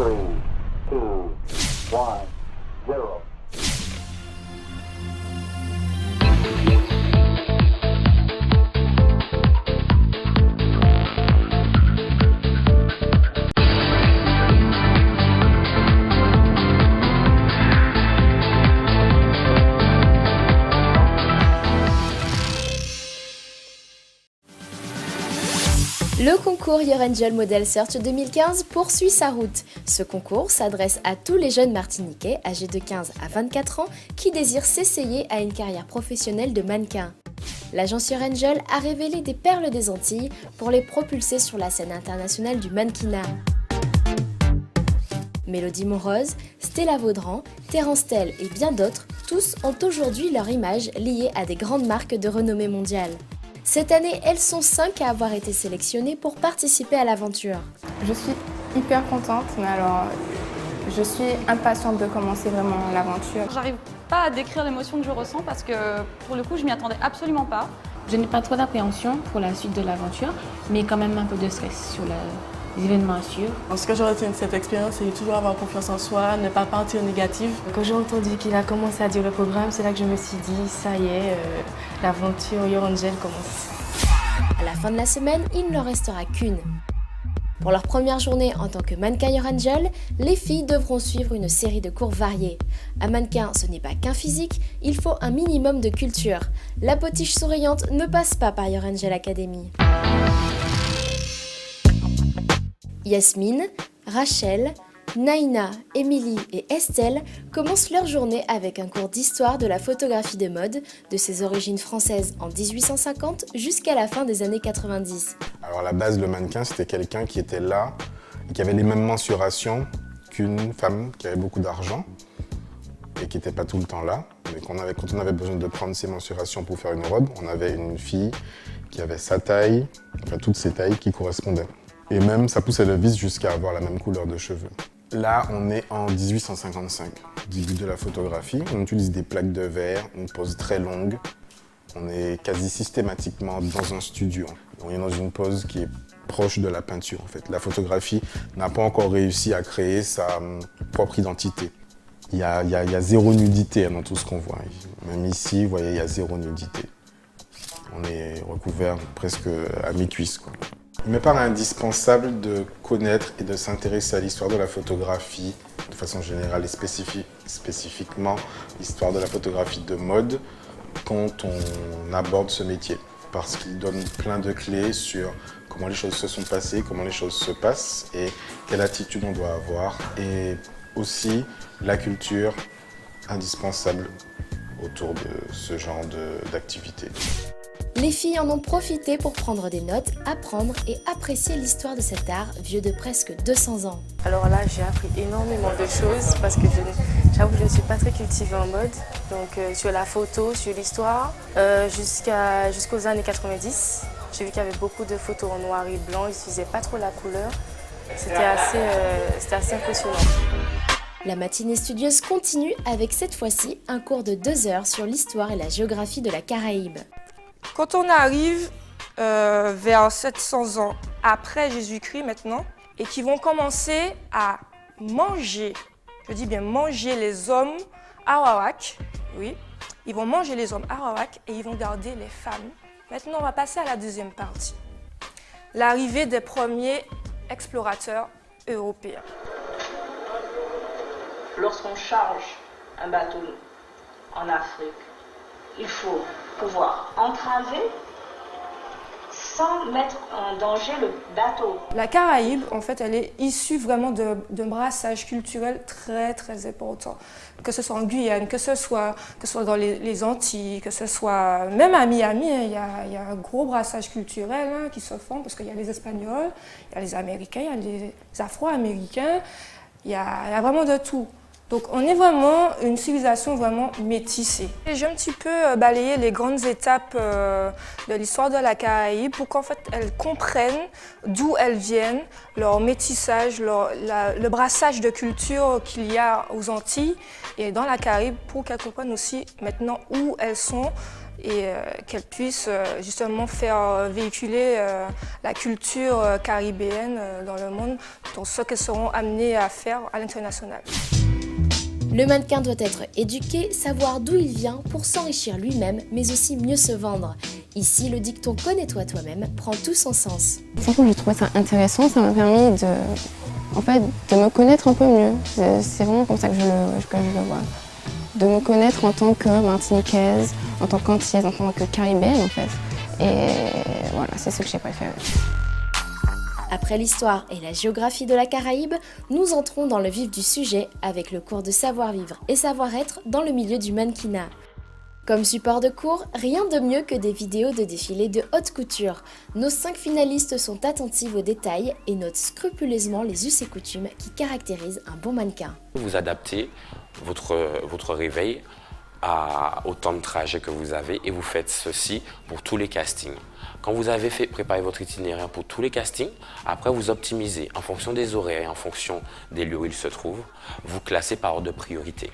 3, 2, 1, 0. Le concours Your Angel Model Search 2015 poursuit sa route. Ce concours s'adresse à tous les jeunes martiniquais âgés de 15 à 24 ans qui désirent s'essayer à une carrière professionnelle de mannequin. L'agence Your Angel a révélé des perles des Antilles pour les propulser sur la scène internationale du mannequinat. Mélodie Monrose, Stella Vaudran, Terence Tell et bien d'autres, tous ont aujourd'hui leur image liée à des grandes marques de renommée mondiale. Cette année, elles sont 5 à avoir été sélectionnées pour participer à l'aventure. Je suis hyper contente, mais alors je suis impatiente de commencer vraiment l'aventure. J'arrive pas à décrire l'émotion que je ressens parce que pour le coup, je m'y attendais absolument pas. Je n'ai pas trop d'appréhension pour la suite de l'aventure, mais quand même un peu de stress sur les événements à suivre. Ce que je retiens de cette expérience, c'est toujours avoir confiance en soi, ne pas partir négative. Quand j'ai entendu qu'il a commencé à dire le programme, c'est là que je me suis dit, ça y est, l'aventure Your Angel commence. À la fin de la semaine, il ne leur restera qu'une. Pour leur première journée en tant que mannequin Your Angel, les filles devront suivre une série de cours variés. Un mannequin, ce n'est pas qu'un physique, il faut un minimum de culture. La potiche souriante ne passe pas par Your Angel Academy. Yasmine, Rachel, Naïna, Émilie et Estelle commencent leur journée avec un cours d'histoire de la photographie de mode, de ses origines françaises en 1850 jusqu'à la fin des années 90. Alors à la base, le mannequin, c'était quelqu'un qui était là et qui avait les mêmes mensurations qu'une femme qui avait beaucoup d'argent et qui n'était pas tout le temps là. Mais quand on avait besoin de prendre ses mensurations pour faire une robe, on avait une fille qui avait sa taille, enfin toutes ses tailles qui correspondaient. Et même, ça poussait le vice jusqu'à avoir la même couleur de cheveux. Là, on est en 1855, début de la photographie. On utilise des plaques de verre, une pose très longue. On est quasi systématiquement dans un studio. On est dans une pose qui est proche de la peinture, en fait. La photographie n'a pas encore réussi à créer sa propre identité. Il y a zéro nudité dans tout ce qu'on voit. Même ici, vous voyez, il y a zéro nudité. On est recouvert presque à mi-cuisse, quoi. Il me paraît indispensable de connaître et de s'intéresser à l'histoire de la photographie de façon générale et spécifiquement l'histoire de la photographie de mode quand on aborde ce métier. Parce qu'il donne plein de clés sur comment les choses se sont passées, comment les choses se passent et quelle attitude on doit avoir. Et aussi la culture indispensable autour de ce genre d'activité. Les filles en ont profité pour prendre des notes, apprendre et apprécier l'histoire de cet art vieux de presque 200 ans. Alors là, j'ai appris énormément de choses parce que j'avoue que je ne suis pas très cultivée en mode. Donc sur la photo, sur l'histoire, jusqu'aux années 90, j'ai vu qu'il y avait beaucoup de photos en noir et blanc, ils n'utilisaient pas trop la couleur. C'était assez impressionnant. La matinée studieuse continue avec cette fois-ci un cours de 2 heures sur l'histoire et la géographie de la Caraïbe. Quand on arrive vers 700 ans après Jésus-Christ maintenant, et qui vont commencer à manger, je dis bien manger les hommes arawak, oui, ils vont manger les hommes arawak et ils vont garder les femmes. Maintenant, on va passer à la deuxième partie, l'arrivée des premiers explorateurs européens. Lorsqu'on charge un bateau en Afrique, il faut pouvoir entraver sans mettre en danger le bateau. La Caraïbe, en fait, elle est issue vraiment d'un brassage culturel très très important. Que ce soit en Guyane, que ce soit dans les Antilles, que ce soit même à Miami, il y a un gros brassage culturel qui se forme parce qu'il y a les Espagnols, il y a les Américains, il y a les Afro-Américains, il y a vraiment de tout. Donc on est vraiment une civilisation vraiment métissée. J'ai un petit peu balayé les grandes étapes de l'histoire de la Caraïbe pour qu'en fait elles comprennent d'où elles viennent, leur métissage, le brassage de culture qu'il y a aux Antilles et dans la Caraïbe pour qu'elles comprennent aussi maintenant où elles sont et qu'elle puisse justement faire véhiculer la culture caribéenne dans le monde, dans ce qu'elles seront amenées à faire à l'international. Le mannequin doit être éduqué, savoir d'où il vient pour s'enrichir lui-même, mais aussi mieux se vendre. Ici, le dicton « connais-toi toi-même » prend tout son sens. Franchement, j'ai trouvé ça intéressant, ça m'a permis de me connaître un peu mieux. C'est vraiment comme ça que je le vois. De me connaître en tant que martiniquaise, en tant qu'antillaise, en tant que caribéenne en fait. Et voilà, c'est ce que j'ai préféré. Après l'histoire et la géographie de la Caraïbe, nous entrons dans le vif du sujet avec le cours de savoir-vivre et savoir-être dans le milieu du mannequinat. Comme support de cours, rien de mieux que des vidéos de défilés de haute couture. Nos 5 finalistes sont attentives aux détails et notent scrupuleusement les us et coutumes qui caractérisent un bon mannequin. Vous adaptez votre réveil au temps de trajet que vous avez et vous faites ceci pour tous les castings. Quand vous avez préparé votre itinéraire pour tous les castings, après vous optimisez en fonction des horaires et en fonction des lieux où ils se trouvent, vous classez par ordre de priorité.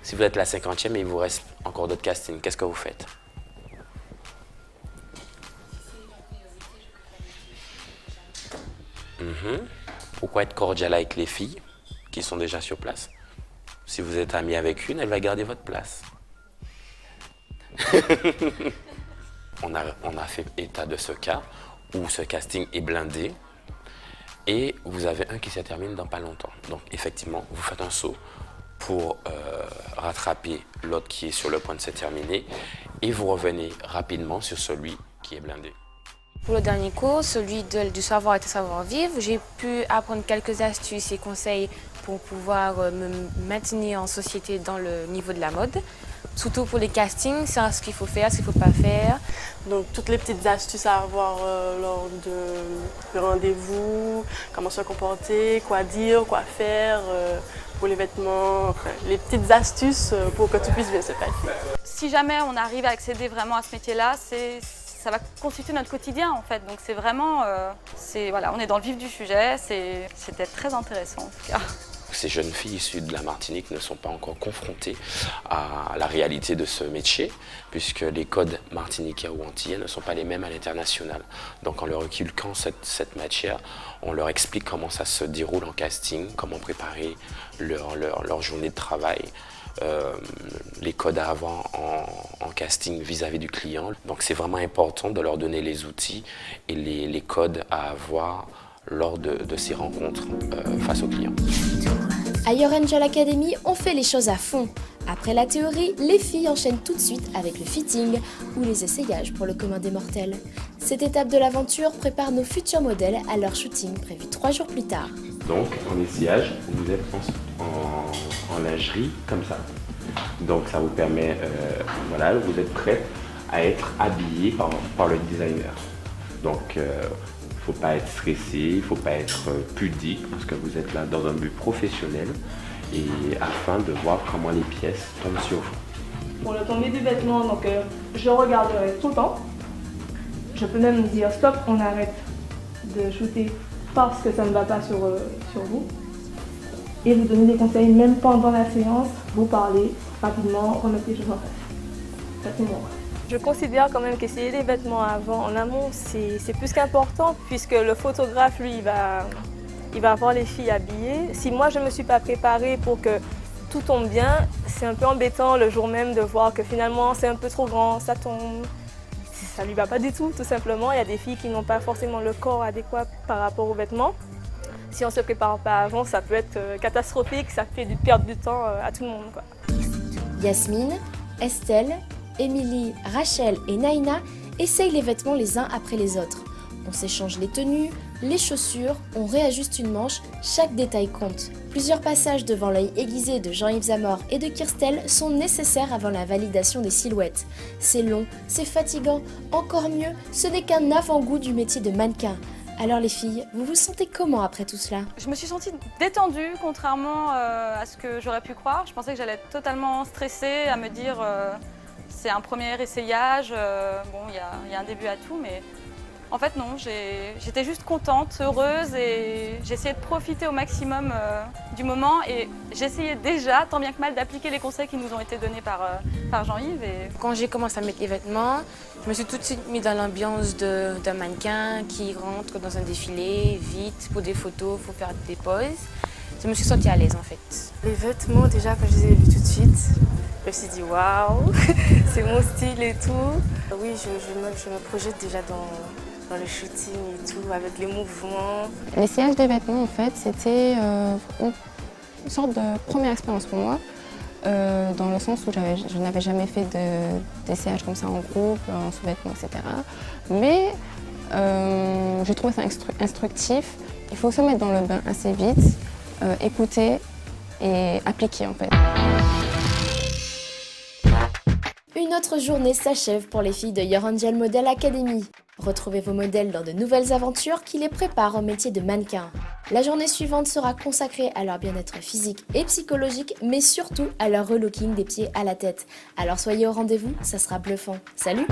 Si vous êtes la 50e et il vous reste encore d'autres castings, qu'est-ce que vous faites? Pourquoi être cordial avec les filles qui sont déjà sur place? Si vous êtes ami avec une, elle va garder votre place. On a fait état de ce cas où ce casting est blindé et vous avez un qui se termine dans pas longtemps. Donc effectivement, vous faites un saut pour rattraper l'autre qui est sur le point de se terminer et vous revenez rapidement sur celui qui est blindé. Pour le dernier cours, celui du savoir et savoir-vivre, j'ai pu apprendre quelques astuces et conseils pour pouvoir me maintenir en société dans le niveau de la mode. Surtout pour les castings, c'est ce qu'il faut faire, ce qu'il ne faut pas faire. Donc toutes les petites astuces à avoir lors de rendez-vous, comment se comporter, quoi dire, quoi faire pour les vêtements, enfin, les petites astuces pour que tout puisse bien se passer. Si jamais on arrive à accéder vraiment à ce métier-là, ça va constituer notre quotidien en fait. Donc c'est vraiment, voilà, on est dans le vif du sujet, c'était très intéressant en tout cas. Ces jeunes filles issues de la Martinique ne sont pas encore confrontées à la réalité de ce métier, puisque les codes martiniquais ou antillais ne sont pas les mêmes à l'international. Donc en leur inculquant cette matière, on leur explique comment ça se déroule en casting, comment préparer leur journée de travail, les codes à avoir en casting vis-à-vis du client. Donc c'est vraiment important de leur donner les outils et les codes à avoir lors de ces rencontres face aux clients. À Your Angel Academy, on fait les choses à fond. Après la théorie, les filles enchaînent tout de suite avec le fitting ou les essayages pour le commun des mortels. Cette étape de l'aventure prépare nos futurs modèles à leur shooting prévu 3 jours plus tard. Donc en essayage, vous êtes en lingerie comme ça. Donc ça vous permet, voilà, vous êtes prête à être habillée par le designer. Donc il ne faut pas être stressé, il ne faut pas être pudique parce que vous êtes là dans un but professionnel et afin de voir comment les pièces tombent sur vous. Pour le tombé du vêtement, donc, je regarderai tout le temps. Je peux même dire stop, on arrête de shooter parce que ça ne va pas sur vous. Et vous donner des conseils même pendant la séance, vous parlez rapidement, remettez les choses en place. Ça c'est moi. Je considère quand même qu'essayer les vêtements en amont, c'est plus qu'important puisque le photographe, lui, il va avoir les filles habillées. Si moi, je ne me suis pas préparée pour que tout tombe bien, c'est un peu embêtant le jour même de voir que finalement, c'est un peu trop grand, ça tombe. Ça ne lui va pas du tout simplement. Il y a des filles qui n'ont pas forcément le corps adéquat par rapport aux vêtements. Si on ne se prépare pas avant, ça peut être catastrophique, ça fait perdre du temps à tout le monde, quoi. Yasmine, Estelle, Émilie, Rachel et Naïna essayent les vêtements les uns après les autres. On s'échange les tenues, les chaussures, on réajuste une manche, chaque détail compte. Plusieurs passages devant l'œil aiguisé de Jean-Yves Zamor et de Kirstel sont nécessaires avant la validation des silhouettes. C'est long, c'est fatigant, encore mieux, ce n'est qu'un avant-goût du métier de mannequin. Alors les filles, vous vous sentez comment après tout cela? Je me suis sentie détendue, contrairement à ce que j'aurais pu croire. Je pensais que j'allais être totalement stressée, à me dire c'est un premier essayage, bon, il y a un début à tout, mais En fait non, j'étais juste contente, heureuse et j'essayais de profiter au maximum du moment et j'essayais déjà, tant bien que mal, d'appliquer les conseils qui nous ont été donnés par Jean-Yves. Quand j'ai commencé à mettre les vêtements, je me suis tout de suite mis dans l'ambiance d'un mannequin qui rentre dans un défilé, vite, pour des photos, il faut faire des poses. Je me suis sentie à l'aise en fait. Les vêtements, déjà quand je les ai vus tout de suite, je me suis dit waouh, c'est mon style et tout. Oui, je me projette déjà dans le shooting et tout, avec les mouvements. L'essayage des vêtements, en fait, c'était une sorte de première expérience pour moi, dans le sens où je n'avais jamais fait d'essayage comme ça en groupe, en sous-vêtements, etc. Mais j'ai trouvé ça instructif. Il faut se mettre dans le bain assez vite, écouter et appliquer en fait. Une autre journée s'achève pour les filles de Your Angel Model Academy. Retrouvez vos modèles dans de nouvelles aventures qui les préparent au métier de mannequin. La journée suivante sera consacrée à leur bien-être physique et psychologique, mais surtout à leur relooking des pieds à la tête. Alors soyez au rendez-vous, ça sera bluffant. Salut!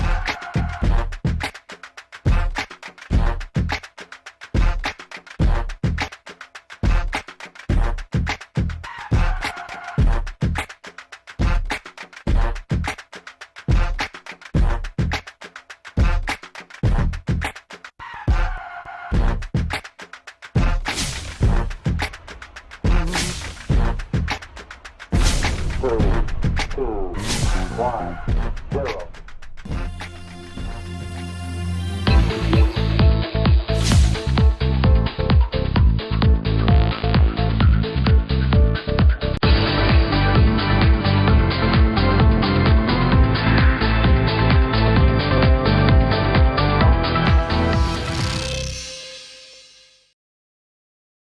Three, two, one.